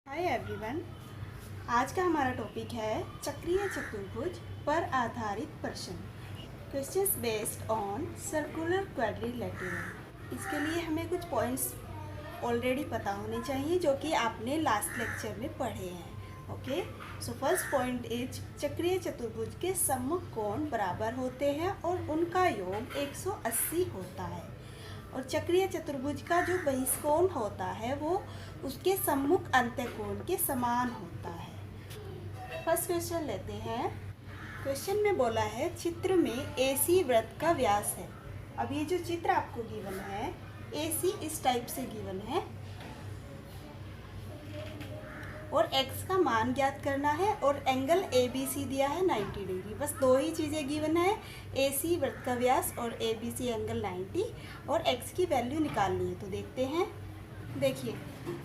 Hi everyone. आज का हमारा टॉपिक है चक्रीय चतुर्भुज पर आधारित प्रश्न। Questions based on circular quadrilateral. इसके लिए हमें कुछ पॉइंट्स ऑलरेडी पता होने चाहिए जो कि आपने लास्ट लेक्चर में पढ़े हैं। Okay, so first point is चक्रीय चतुर्भुज के सम्मुख कोण बराबर होते हैं और उनका योग 180 होता है। और चक्रीय चतुर्भुज का जो बहिष्कोण होता है वो उसके सम्मुख अंत्यकोण के समान होता है। फर्स्ट क्वेश्चन लेते हैं। क्वेश्चन में बोला है चित्र में AC वृत्त का व्यास है। अब ये जो चित्र आपको गिवन है AC इस टाइप से गिवन है और x का मान ज्ञात करना है और एंगल ABC दिया है 90 डिग्री। बस दो ही चीज़ें गिवन है, AC वृत्त का व्यास और ABC एंगल 90, और x की वैल्यू निकालनी है। तो देखते हैं। देखिए,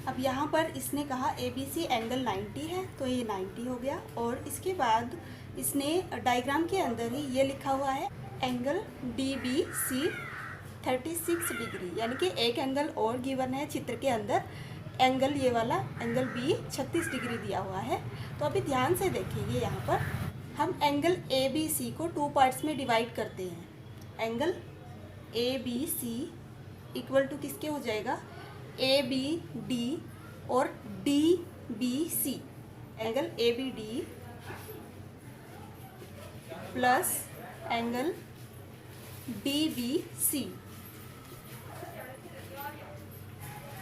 अब यहाँ पर इसने कहा ABC एंगल 90 है तो ये 90 हो गया, और इसके बाद इसने डायग्राम के अंदर ही ये लिखा हुआ है एंगल DBC 36 डिग्री, यानी कि एक एंगल और गिवन है चित्र के अंदर। एंगल ये वाला एंगल B 36 डिग्री दिया हुआ है। तो अभी ध्यान से देखेंगे, यहाँ पर हम एंगल ABC को 2 पार्ट्स में डिवाइड करते हैं। एंगल ABC इक्वल टू किसके हो जाएगा, ABD और DBC। Angle ABD plus angle DBC।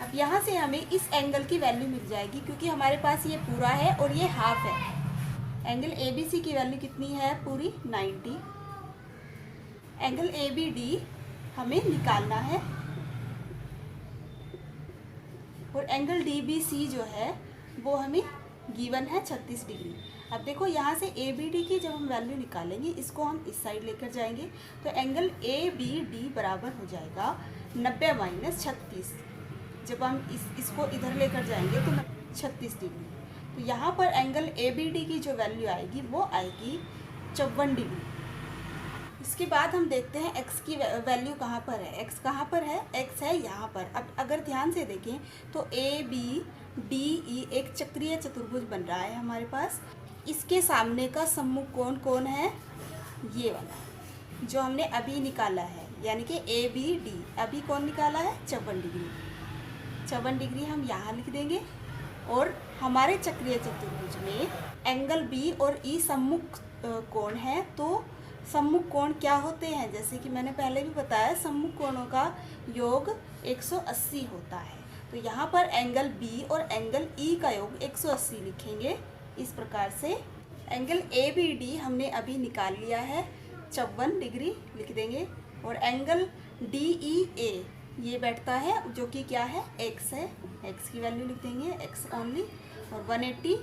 अब यहाँ से हमें इस एंगल की वैल्यू मिल जाएगी क्योंकि हमारे पास ये पूरा है और ये हाफ है। एंगल ABC की वैल्यू कितनी है, पूरी 90। एंगल ABD हमें निकालना है और एंगल DBC जो है वो हमें गिवन है 36 डिग्री। अब देखो, यहाँ से ABD की जब हम वैल्यू निकालेंगे, इसको हम इस साइड लेकर जाएंगे तो एंगल ABD बराबर हो जाएगा 90 माइनस 36। जब हम इसको इधर लेकर जाएंगे तो 36 डिग्री। तो यहाँ पर एंगल ABD की जो वैल्यू आएगी वो आएगी 54 डिग्री। इसके बाद हम देखते हैं x की वैल्यू कहाँ पर है। x कहाँ पर है, x है यहाँ पर। अब अगर ध्यान से देखें तो ABDE एक चक्रीय चतुर्भुज बन रहा है हमारे पास। इसके सामने का सम्मुख कोण कौन है, ये वाला जो हमने अभी निकाला है, यानी कि ABD। अभी कौन निकाला है, 54 डिग्री। 54 डिग्री हम यहाँ लिख देंगे। और हमारे चक्रीय चतुर्भुज में एंगल B और E सम्मुख कोण है। तो सम्मुख कोण क्या होते हैं, जैसे कि मैंने पहले भी बताया, सम्मुख कोणों का योग 180 होता है। तो यहाँ पर एंगल B और एंगल E का योग 180 लिखेंगे इस प्रकार से। एंगल ABD हमने अभी निकाल लिया है, 54 डिग्री लिख देंगे। और एंगल DEA ये बैठता है जो कि क्या है, x है। x की वैल्यू लिख देंगे, x ओनली। और 180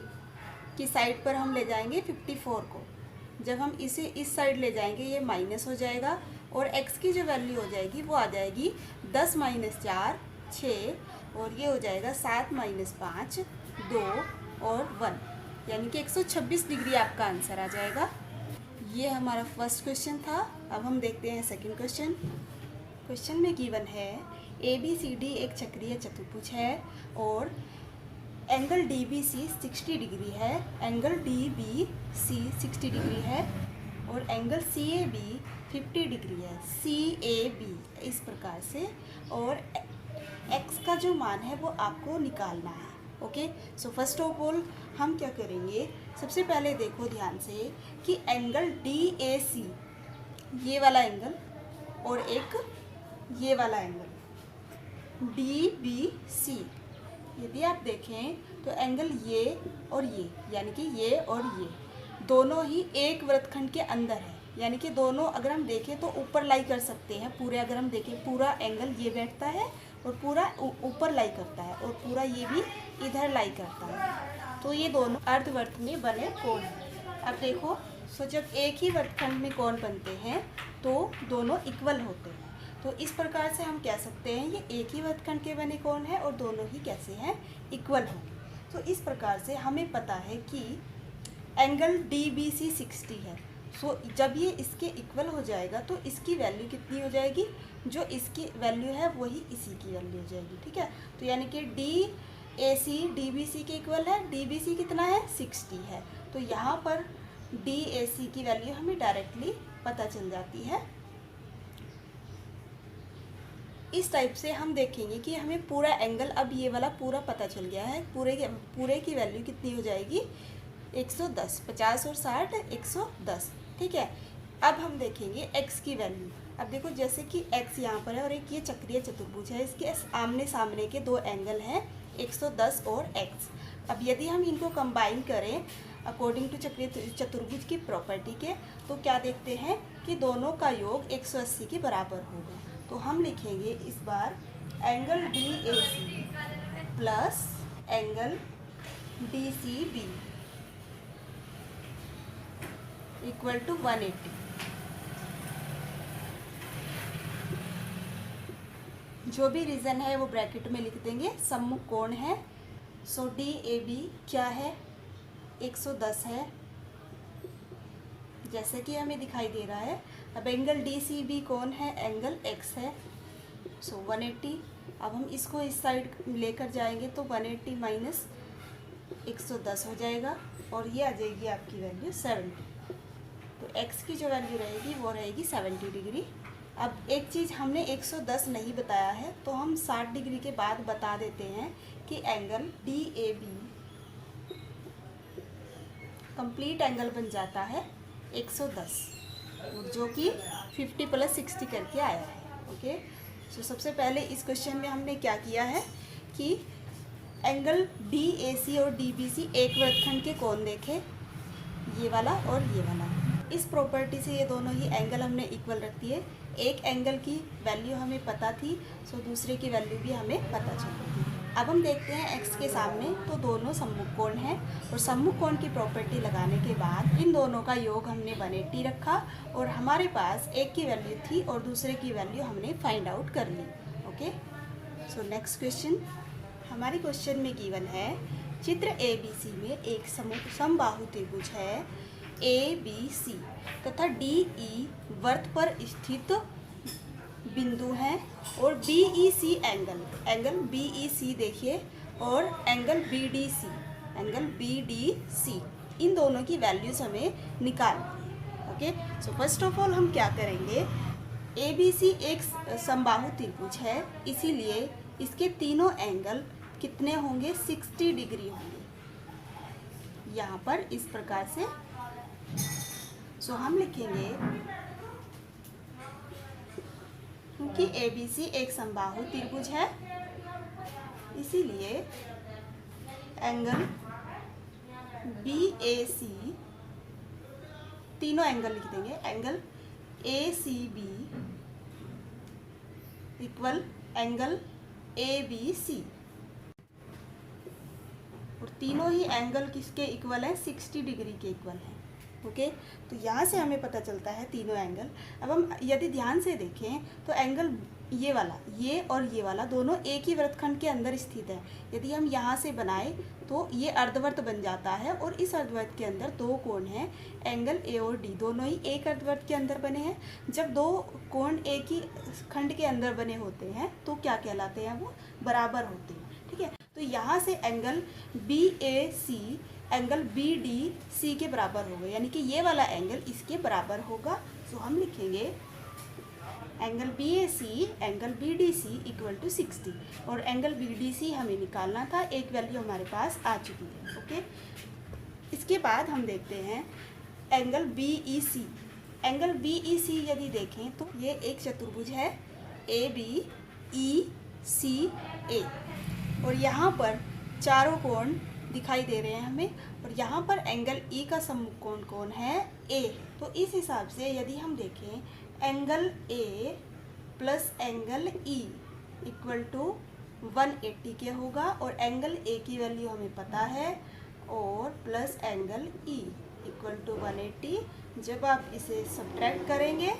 की साइड पर हम ले जाएंगे 54 को। जब हम इसे इस साइड ले जाएंगे ये माइनस हो जाएगा और x की जो वैल्यू हो जाएगी वो आ जाएगी 10 माइनस 4 6, और ये हो जाएगा 7 माइनस 5 2 और 1, यानी कि 126 डिग्री आपका आंसर आ जाएगा। ये हमारा फर्स्ट क्वेश्चन था। अब हम देखते हैं सेकंड क्वेश्चन। क्वेश्चन में गिवन है ABCD एक चक्रीय चतुर्भुज है और एंगल DBC 60 डिग्री है, एंगल DBC 60 डिग्री है और एंगल CAB 50 डिग्री है, CAB इस प्रकार से। और x का जो मान है वो आपको निकालना है। Okay, so first of all हम क्या करेंगे, सबसे पहले देखो ध्यान से कि एंगल DAC ये वाला एंगल और एक ये वाला एंगल DBC, यदि आप देखें तो एंगल ये और ये, यानी कि ये और ये दोनों ही एक वृत्तखंड के अंदर है। यानी कि दोनों अगर हम देखें तो ऊपर लाई कर सकते हैं। पूरे अगर हम देखें, पूरा एंगल ये बैठता है और पूरा ऊपर लाई करता है और पूरा ये भी इधर लाई करता है। तो ये दोनों अर्धवृत्त में बने कोण हैं। अब देखो, सो जब एक ही वृत्तखंड में कोण बनते हैं तो दोनों इक्वल होते हैं। तो इस प्रकार से हम कह सकते हैं ये एक ही वृत्तखंड के बने कोण है और दोनों ही कैसे हैं, इक्वल होंगे। तो इस प्रकार से हमें पता है कि एंगल DBC 60 है। सो जब ये इसके इक्वल हो जाएगा तो इसकी वैल्यू कितनी हो जाएगी, जो इसकी वैल्यू है वही इसी की वैल्यू हो जाएगी। ठीक है, तो यानी कि AC DBC के इक्वल है, DBC कितना है 60 है, तो यहाँ पर DAC की वैल्यू हमें डायरेक्टली पता चल जाती है। इस टाइप से हम देखेंगे कि हमें पूरा एंगल, अब ये वाला पूरा पता चल गया है, पूरे की वैल्यू कितनी हो जाएगी 110, 50 और 60 110, ठीक है। अब हम देखेंगे x की वैल्यू। अब देखो जैसे कि x यहाँ पर है और एक ये चक्रीय चतुर्भुज है, इसके आमने सामने के दो एंगल हैं 110 और x। अब यदि हम इनको कंबाइन करें अकॉर्डिंग टू चक्रीय चतुर्भुज की प्रॉपर्टी के, तो क्या देखते हैं कि दोनों का योग 180 के बराबर होगा। तो हम लिखेंगे इस बार angle DAC plus angle DCB equal to 180। जो भी रीज़न है वो ब्रैकेट में लिख देंगे। सम्मुख कोण है, सो DAB क्या है 110 है, जैसे कि हमें दिखाई दे रहा है। अब एंगल DCB कौन है, एंगल X है, सो 180। अब हम इसको इस साइड लेकर जाएंगे तो 180 माइनस 110 हो जाएगा और ये आ जाएगी आपकी वैल्यू 70। तो x की जो वैल्यू रहेगी वो रहेगी 70 डिग्री। अब एक चीज़ हमने 110 नहीं बताया है, तो हम 60 डिग्री के बाद बता देते हैं कि एंगल DAB कंप्लीट एंगल बन जाता है 110, जो कि 50 प्लस 60 करके आया है। ओके, सो सबसे पहले इस क्वेश्चन में हमने क्या किया है कि एंगल DAC और DBC एक वृत्तखंड के कोण देखे, ये वाला और ये वाला। इस प्रॉपर्टी से ये दोनों ही एंगल हमने इक्वल रख दिए। एक एंगल की वैल्यू हमें पता थी, सो दूसरे की वैल्यू भी हमें पता चल रही थी। अब हम देखते हैं x के सामने, तो दोनों सम्मुख कोण हैं और सम्मुख कोण की प्रॉपर्टी लगाने के बाद इन दोनों का योग हमने 180 रखा और हमारे पास एक की वैल्यू थी और दूसरे की वैल्यू हमने फाइंड आउट कर ली। ओके, सो नेक्स्ट क्वेश्चन हमारे क्वेश्चन में गिवन है, चित्र ABC में एक समबाहु त्रिभुज है ABC तथा DE वृत्त पर स्थित बिंदु हैं और BEC एंगल BEC देखिए और एंगल BDC इन दोनों की वैल्यूज हमें निकालनी है। Okay, so first of all हम क्या करेंगे, ABC एक समबाहु त्रिभुज है, इसीलिए इसके तीनों एंगल कितने होंगे 60 डिग्री होंगे यहाँ पर इस प्रकार से। सो हम लिखेंगे क्योंकि ABC एक समबाहु त्रिभुज है, इसीलिए एंगल BAC, तीनों एंगल लिख देंगे, angle ACB equal angle ABC और तीनों ही एंगल किसके इक्वल है 60 डिग्री के इक्वल है। ओके, तो यहाँ से हमें पता चलता है तीनों एंगल। अब हम यदि ध्यान से देखें तो एंगल ये वाला, ये और ये वाला दोनों एक ही वृत्तखंड के अंदर स्थित है। यदि हम यहाँ से बनाए तो ये अर्धवृत्त बन जाता है और इस अर्धवृत्त के अंदर दो कोण हैं, एंगल A और D दोनों ही एक अर्धवृत्त के अंदर बने हैं। जब दो कोण एक ही खंड के अंदर बने होते हैं तो क्या कहलाते हैं, वो बराबर होते हैं। ठीक है, तो यहाँ से एंगल BAC एंगल BDC के बराबर होगा, यानी कि ये वाला एंगल इसके बराबर होगा। तो हम लिखेंगे angle BAC angle BDC equal to 60 और एंगल BDC हमें निकालना था, एक वैल्यू हमारे पास आ चुकी है। ओके, इसके बाद हम देखते हैं एंगल BEC। एंगल BEC यदि देखें तो ये एक चतुर्भुज है ABECA और यहाँ पर चारों कोण दिखाई दे रहे हैं हमें और यहाँ पर एंगल E का सम्मुख कोण कौन है, A। तो इस हिसाब से यदि हम देखें angle A plus angle E equal to 180 के होगा और एंगल A की वैल्यू हमें पता है और plus angle E equal to 180। जब आप इसे सब्ट्रैक्ट करेंगे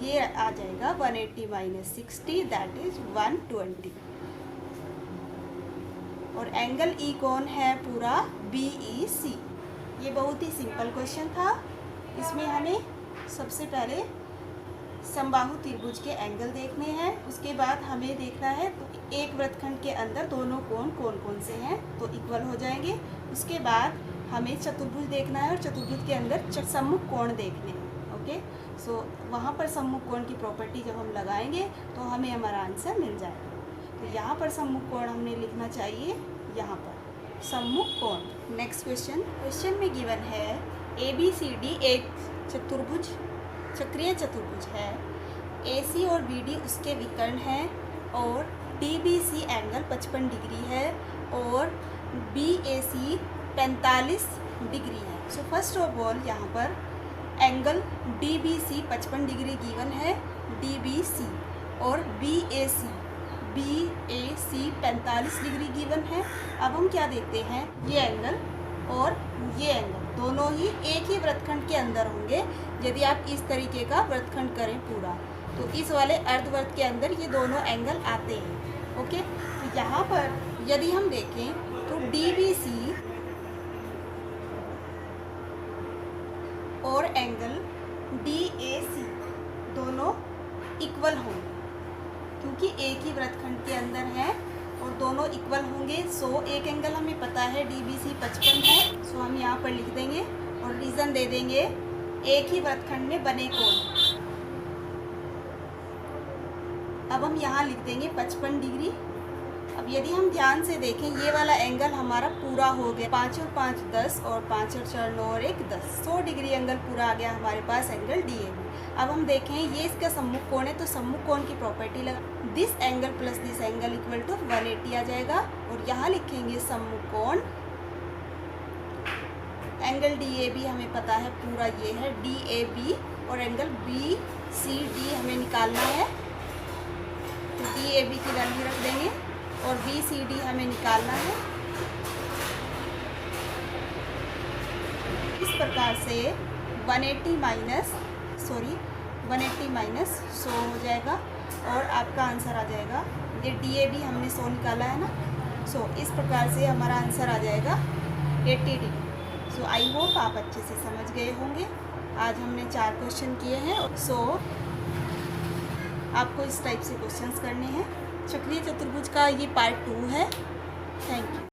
ये आ जाएगा 180 माइनस 60 दैट इज 120 और एंगल E कौन है पूरा BEC। ये बहुत ही सिंपल क्वेश्चन था, इसमें हमें सबसे पहले समबाहु त्रिभुज के एंगल देखने हैं, उसके बाद हमें देखना है तो एक वृत्तखंड के अंदर दोनों कोण कौन कौन से हैं, तो इक्वल हो जाएंगे। उसके बाद हमें चतुर्भुज देखना है और चतुर्भुज के अंदर सम्मुख कोण देखने हैं। ओके, सो वहाँ पर सम्मुख कोण की प्रॉपर्टी जब हम लगाएंगे तो हमें हमारा आंसर मिल जाएगा। तो यहाँ पर सम्मुख कोण हमने लिखना चाहिए, यहाँ पर सम्मुख कोण। नेक्स्ट क्वेश्चन में गिवन है ABCD एक चतुर्भुज, चक्रीय चतुर्भुज है। AC और BD उसके विकर्ण हैं और DBC एंगल 55 डिग्री है और BAC 45 डिग्री है। सो फर्स्ट ऑफ ऑल यहाँ पर एंगल DBC 55 डिग्री गिवन है, DBC, और BAC 45 डिग्री गिवन है। अब हम क्या देखते हैं, ये एंगल और ये एंगल दोनों ही एक ही वृत्तखंड के अंदर होंगे। यदि आप इस तरीके का वृत्तखंड करें पूरा, तो इस वाले अर्धवृत्त के अंदर ये दोनों एंगल आते हैं। ओके, तो यहाँ पर यदि हम देखें तो DBC और एंगल DAC दोनों इक्वल होंगे, क्योंकि एक ही वृत्तखंड के अंदर है और दोनों इक्वल होंगे। सो एक एंगल हमें पता है DBC 55 है, सो हम यहाँ पर लिख देंगे और रीज़न दे देंगे एक ही वृत्तखंड में बने कोण। अब हम यहाँ लिख देंगे 55 डिग्री। अब यदि हम ध्यान से देखें, ये वाला एंगल हमारा पूरा हो गया, 5 और 5 10 और 5 और 4 9 और 1 10, 100 डिग्री एंगल पूरा आ गया हमारे पास एंगल DAB। अब हम देखें ये इसका सम्मुख कोण है, तो सम्मुख कोण की प्रॉपर्टी लगा, this angle plus this angle equal to 180 आ जाएगा। और यहाँ लिखेंगे सम्मुख कोण, एंगल DAB हमें पता है पूरा ये है DAB, और एंगल BCD हमें निकालना है, तो DAB की वैल्यू रख देंगे और BCD हमें निकालना है। इस प्रकार से 180 माइनस 100 हो जाएगा और आपका आंसर आ जाएगा, ये DAB हमने 100 निकाला है ना, सो इस प्रकार से हमारा आंसर आ जाएगा 80 डिग्री। सो आई होप आप अच्छे से समझ गए होंगे। आज हमने 4 क्वेश्चन किए हैं, सो आपको इस टाइप से क्वेश्चंस करने हैं। चक्रीय चतुर्भुज का ये पार्ट 2 है। Thank you.